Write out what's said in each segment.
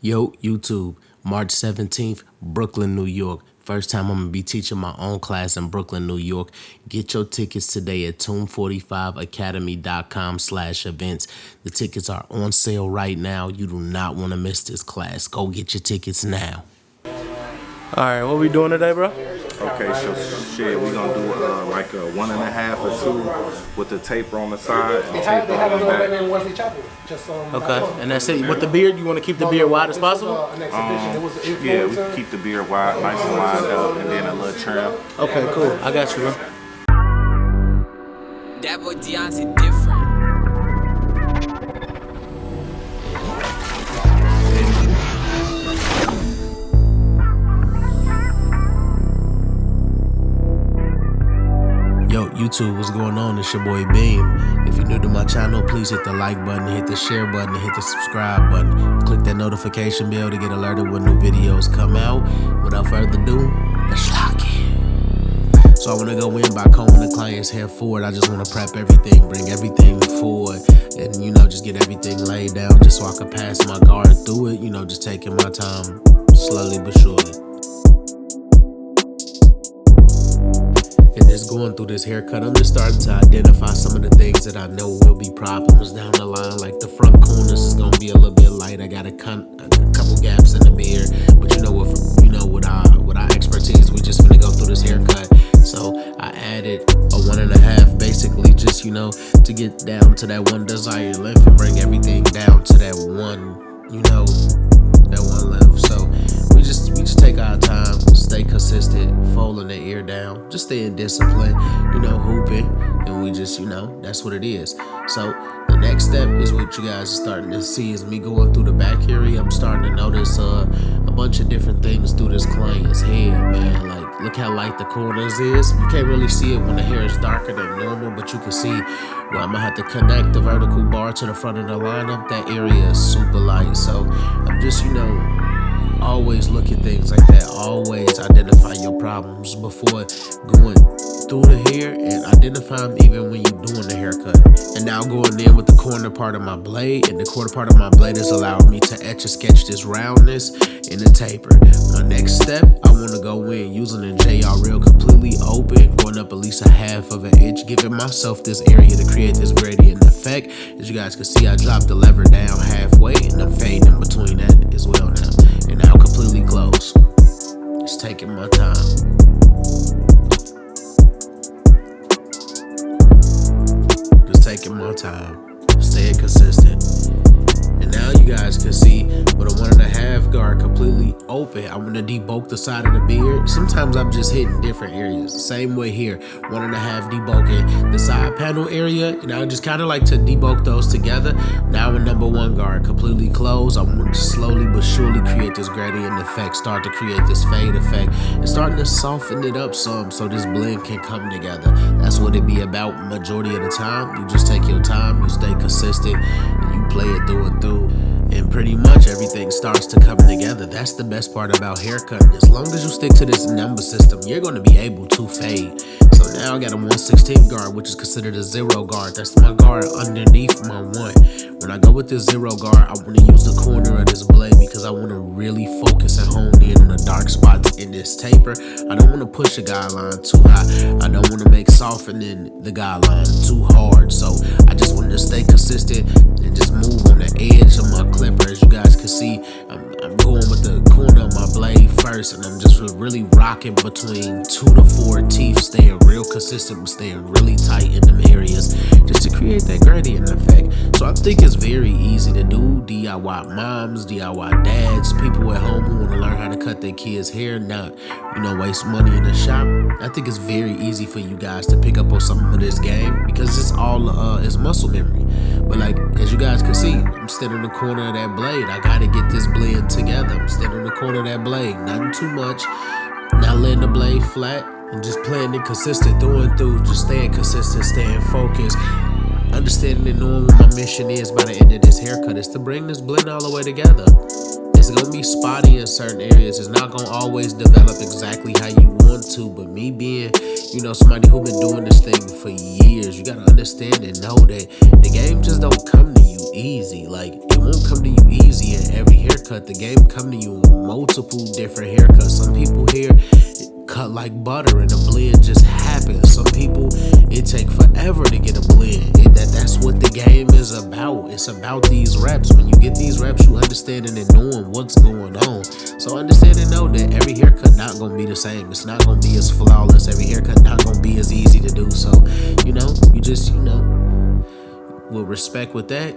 Yo, YouTube, March 17th, Brooklyn, New York. First time I'm going to be teaching my own class in Brooklyn, New York. Get your tickets today at tomb45academy.com/events. The tickets are on sale right now. You do not want to miss this class. Go get your tickets now. All right, what we doing today, bro? Okay, so shit, we gonna do like a 1.5 or 2 with the taper on the side and taper on the back. Okay, and that's it. With the beard, you want to keep the beard wide as possible? Yeah, we can keep the beard wide, nice and lined up, and then a little trim. Okay, cool. I got you, bro. That boy Deontay different. Yo, YouTube, what's going on? It's your boy Beam. If you're new to my channel, please hit the like button, hit the share button, and hit the subscribe button. Click that notification bell to get alerted when new videos come out. Without further ado, let's lock it. So I want to go in by combing the client's hair forward. I just want to prep everything, bring everything forward, and, just get everything laid down just so I can pass my guard through it, just taking my time slowly but surely. Just going through this haircut, I'm just starting to identify some of the things that I know will be problems down the line. Like the front corners is gonna be a little bit light. I got a couple gaps in the beard, but with our expertise, we just finna go through this haircut. So I added a 1.5, basically, just to get down to that one desired length and bring everything down to that one, that one length. So we just take our time, stay consistent, folding the ear down, just staying disciplined, hooping, and we just, that's what it is. So the next step is what you guys are starting to see is me going through the back area. I'm starting to notice a bunch of different things through this client's hair, man. Like, look how light the corners is. You can't really see it when the hair is darker than normal, but you can see where I'm gonna have to connect the vertical bar to the front of the lineup. That area is super light. So I'm just, always look at things like that. Always identify your problems before going through the hair, and identify them even when you're doing the haircut. And now going in with the corner part of my blade, and the corner part of my blade is allowing me to etch and sketch this roundness in the taper. My next step, I want to go in using the JR reel completely open, going up at least 1/2 inch, giving myself this area to create this gradient effect. As you guys can see, I dropped the lever down halfway, and I'm fading in between that as well now. And now completely close. Just taking my time. Just taking my time. Staying consistent. And now you guys can see with a 1.5 guard completely open, I'm gonna debulk the side of the beard. Sometimes I'm just hitting different areas. The same way here, 1.5 debulking the side panel area. I just kind of like to debulk those together. Now with number 1 guard completely closed, I'm going to slowly but surely create this gradient effect, start to create this fade effect, and starting to soften it up some so this blend can come together. That's what it be about majority of the time. You just take your time, you stay consistent, and you play it through and through. And pretty much everything starts to come together. That's the best part about haircutting. As long as you stick to this number system, you're going to be able to fade. So now I got a 1/16 guard, which is considered a 0 guard. That's my guard underneath my 1. When I go with this 0 guard, I want to use the corner of this blade because I want to really focus and hone in on the dark spots in this taper. I don't want to push the guideline too high. I don't want to make softening the guideline too hard. So I just want to stay consistent and just move on the edge of my clipper. As you guys can see, I'm going with the corner of my blade first, and I'm just really rocking between 2 to 4 teeth, staying real consistent, but staying really tight in them areas just to create that gradient effect. So I think it's very easy to do. DIY moms, DIY dads, people at home who want to learn how to cut their kids' hair, not waste money in the shop. I think it's very easy for you guys to pick up on some of this game because it's all it's muscle memory. But like as you guys can see, I'm standing in the corner of that blade. I gotta get this blend together. I'm standing in the corner of that blade, nothing too much, not letting the blade flat, and just playing it consistent through and through, just staying consistent, staying focused, understanding and knowing what my mission is by the end of this haircut is to bring this blend all the way together. It's gonna be spotty in certain areas. It's not gonna always develop exactly how you want to, but me being, somebody who been doing this thing for years, you gotta understand and know that the game just don't come to you easy. Like, it won't come to you easy in every haircut. The game come to you in multiple different haircuts. Some people here cut like butter and the blend just happens. Some people, it take forever to get a blend. That's what the game is about. It's about these reps. When you get these reps, you understanding and knowing what's going on. So understand and know that every haircut not gonna be the same. It's not gonna be as flawless. Every haircut not gonna be as easy to do. So, you know, you just, with respect with that,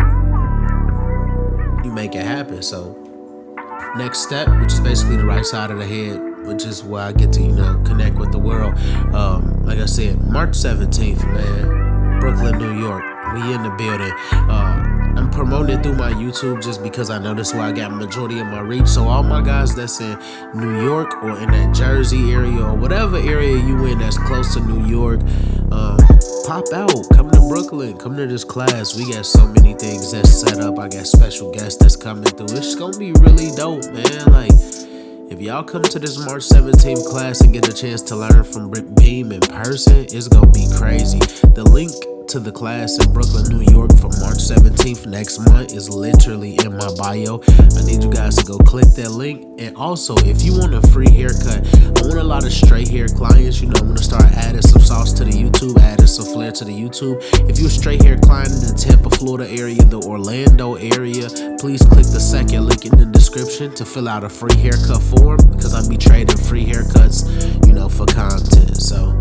you make it happen. So next step, which is basically the right side of the head, which is where I get to, connect with the world. Like I said, March 17th, man, Brooklyn, New York. We in the building. I'm promoting it through my YouTube just because I know that's where I got majority of my reach. So all my guys that's in New York or in that Jersey area or whatever area you in that's close to New York, pop out, come to Brooklyn, come to this class. We got so many things that's set up. I got special guests that's coming through. It's gonna be really dope, man. Like, if y'all come to this March 17th class and get a chance to learn from Brick Beam in person, it's gonna be crazy. The link to the class in Brooklyn, New York for March 17th next month is literally in my bio. I need you guys to go click that link. And also, if you want a free haircut, I want a lot of straight hair clients. I'm gonna start adding some sauce to the YouTube, adding some flair to the YouTube. If you're a straight hair client in the Tampa, Florida area, the Orlando area, please click the second link in the description to fill out a free haircut form, because I'll be trading free haircuts, for content. So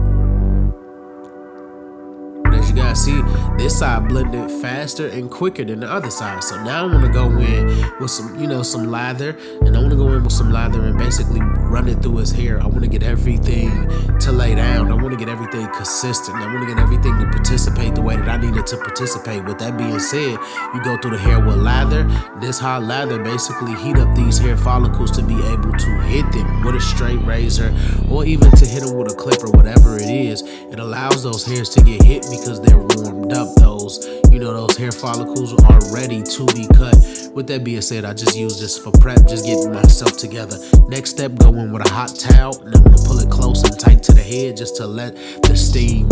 as you guys see, this side blended faster and quicker than the other side. So now I want to go in with some lather, and I want to go in with some lather and basically run it through his hair. I want to get everything to lay down. I want to get everything consistent. I want to get everything to participate the way that I need it to participate. With that being said, you go through the hair with lather. This hot lather basically heat up these hair follicles to be able to hit them with a straight razor, or even to hit them with a clipper, whatever it is. It allows those hairs to get hit because they're warmed up. Those hair follicles are ready to be cut. With that being said, I just use this for prep, just getting myself together. Next step, go in with a hot towel, and I'm gonna pull it close and tight to the head just to let the steam,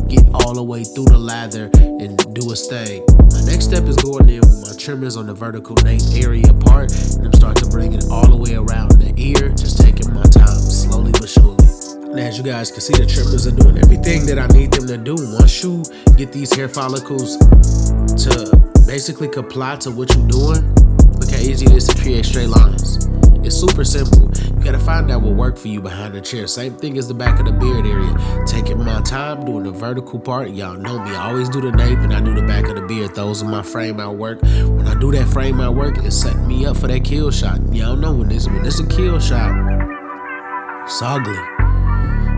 get all the way through the lather and do its thing. My next step is going in with my trimmers on the vertical nape area part, and I'm starting to bring it all the way around the ear, just taking my time, slowly but surely. And as you guys can see, the trimmers are doing everything that I need them to do. Once you get these hair follicles to basically comply to what you're doing, look how easy it is to create straight lines. It's super simple. You gotta find out what worked for you behind the chair. Same thing as the back of the beard area. Taking my time doing the vertical part. Y'all know me, I always do the nape and I do the back of the beard. Those are my frame out work. When I do that frame out work, it's setting me up for that kill shot. Y'all know when it's a kill shot, it's ugly.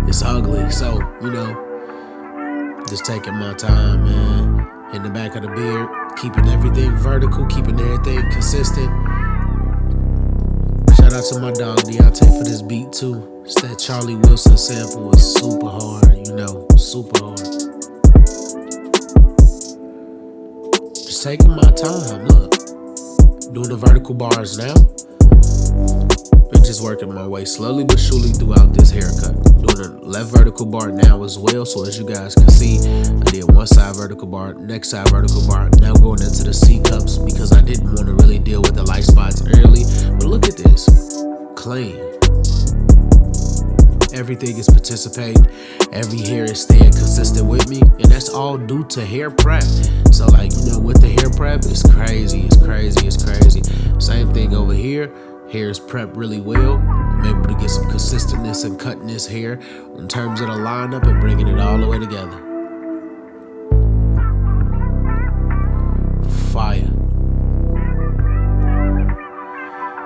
It's ugly. So, just taking my time, man. In the back of the beard, keeping everything vertical, keeping everything consistent. Shout out to my dog Deontay for this beat too. It's that Charlie Wilson sample. Is super hard, super hard. Just taking my time, look. Doing the vertical bars now. Been just working my way slowly but surely throughout this haircut. Doing a left vertical bar now as well. So as you guys can see, I did one side vertical bar, next side vertical bar. Now going into the C cups because I didn't want to really deal with the light spots early. But look at this, clean. Everything is participating. Every hair is staying consistent with me, and that's all due to hair prep. So with the hair prep, it's crazy. Same thing over here. Hair is prepped really well. I'm able to get some consistentness and cutting this hair in terms of the lineup and bringing it all the way together. Fire.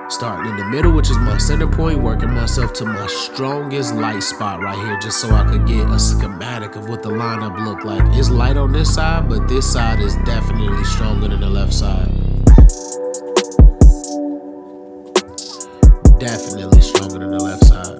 Starting in the middle, which is my center point, working myself to my strongest light spot right here, just so I could get a schematic of what the lineup look like. It's light on this side, but this side is definitely stronger than the left side. Definitely stronger than the left side.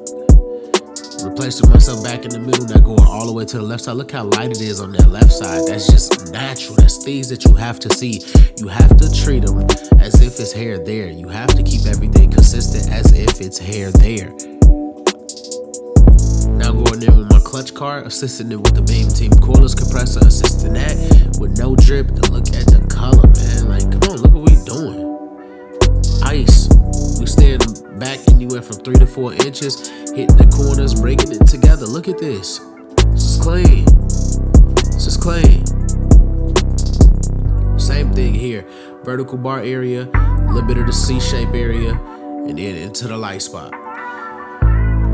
Replacing myself back in the middle, now going all the way to the left side. Look how light it is on that left side. That's just natural. That's things that you have to see. You have to treat them as if it's hair there. You have to keep everything consistent as if it's hair there. Now going in with my clutch card, assisting it with the beam team cordless compressor, assisting that with no drip. And look at the color, man. Like, come on, look what we doing. Ice. We stand back anywhere from 3 to 4 inches, hitting the corners, breaking it together. Look at this. This is clean. This is clean. Same thing here. Vertical bar area, a little bit of the C-shape area, and then into the light spot.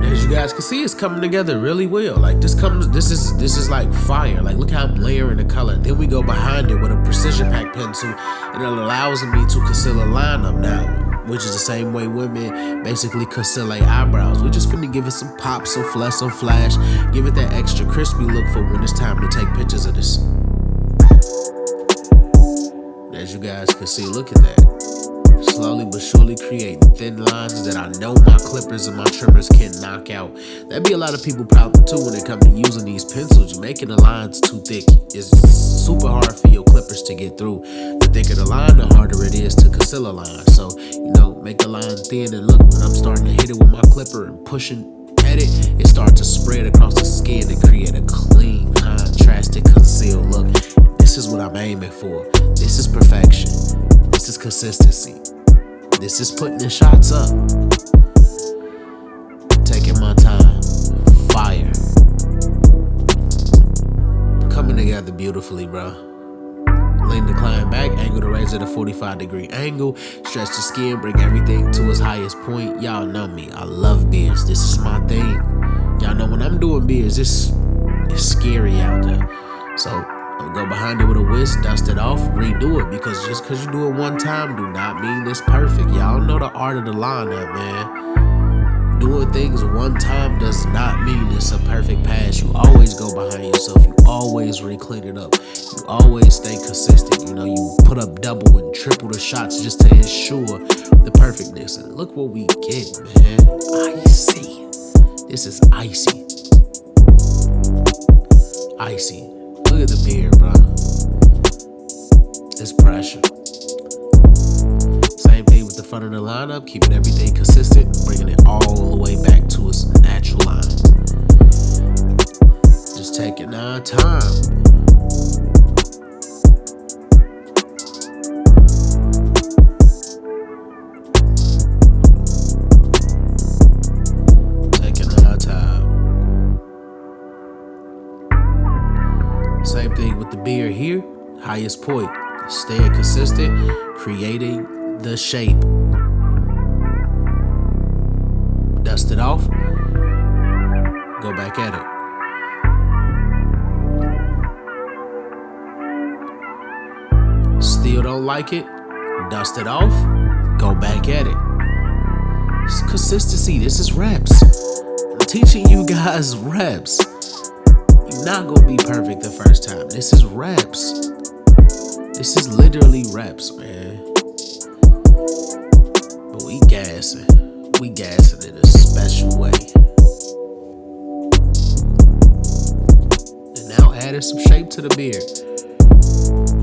As you guys can see, it's coming together really well. Like this is like fire. Like look how I'm layering the color. Then we go behind it with a precision pack pencil, and it allows me to conceal a lineup now, which is the same way women basically conceal their eyebrows. We just finna give it some pop, some flash, give it that extra crispy look for when it's time to take pictures of this. As you guys can see, look at that. Slowly but surely creating thin lines that I know my clippers and my trimmers can knock out. That'd be a lot of people's problem too when it comes to using these pencils. You're making the lines too thick. It's super hard for your clippers to get through. The thicker the line, the harder it is to conceal a line. So, you know, make the line thin, and look, when I'm starting to hit it with my clipper and pushing at it, it starts to spread across the skin and create a clean, contrasted, concealed look. This is what I'm aiming for. This is perfection. This is consistency. This is putting the shots up. Taking my time. Fire. Coming together beautifully, bro. Lean the client back, angle the razor at a 45-degree angle, stretch the skin, bring everything to its highest point. Y'all know me. I love beards. This is my thing. Y'all know when I'm doing beards, it's scary out there. So I'll go behind it with a whisk, dust it off, redo it, because just because you do it one time do not mean it's perfect. Y'all know the art of the lineup, man. Doing things one time does not mean it's a perfect pass. You always go behind yourself. You always re-clean it up. You always stay consistent. You know, you put up double and triple the shots just to ensure the perfectness. And look what we get, man. Icy. This is icy. Icy. Look at the beard, bro. It's pressure. Same thing with the front of the lineup, keeping everything consistent, bringing it all the way back to its natural line. Just taking our time. Taking our time. Same thing with the beard here. Highest point. Staying consistent, creating the shape. Dust it off. Go back at it. Still don't like it? Dust it off. Go back at it. It's consistency. This is reps. I'm teaching you guys reps. You're not gonna be perfect the first time. This is reps. This is literally reps, man. But we gassing. We gassing in a special way. And now adding some shape to the beard.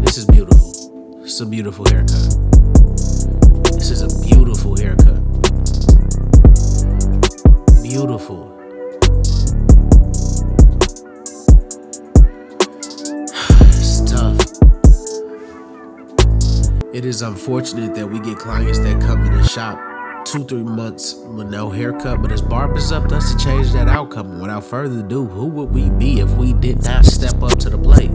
This is beautiful. It's a beautiful haircut. This is a beautiful haircut. Beautiful. It is unfortunate that we get clients that come in the shop 2-3 months with no haircut, but as Barber's up to us to change that outcome. And without further ado, who would we be if we did not step up to the plate?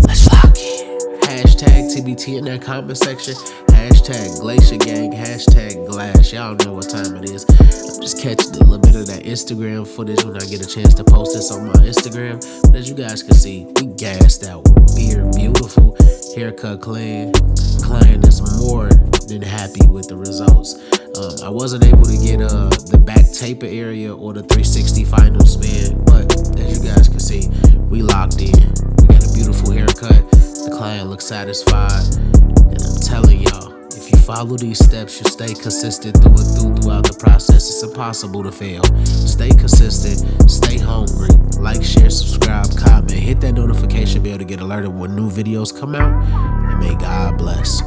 Let's lock it. Hashtag TBT in that comment section. Hashtag Glacier Gang. Hashtag Glass. Y'all know what time it is. I'm just catching a little bit of that Instagram footage when I get a chance to post this on my Instagram. But as you guys can see, we gassed out. Beard beautiful. Haircut clean. Client is more than happy with the results. I wasn't able to get the back taper area or the 360 final spin, but as you guys can see, we locked in. We got a beautiful haircut. The client looks satisfied, and I'm telling y'all, if you follow these steps, you stay consistent throughout the process. It's impossible to fail. Stay consistent. Stay hungry. Like, share, subscribe, comment, hit that notification bell to get alerted when new videos come out, and may God bless.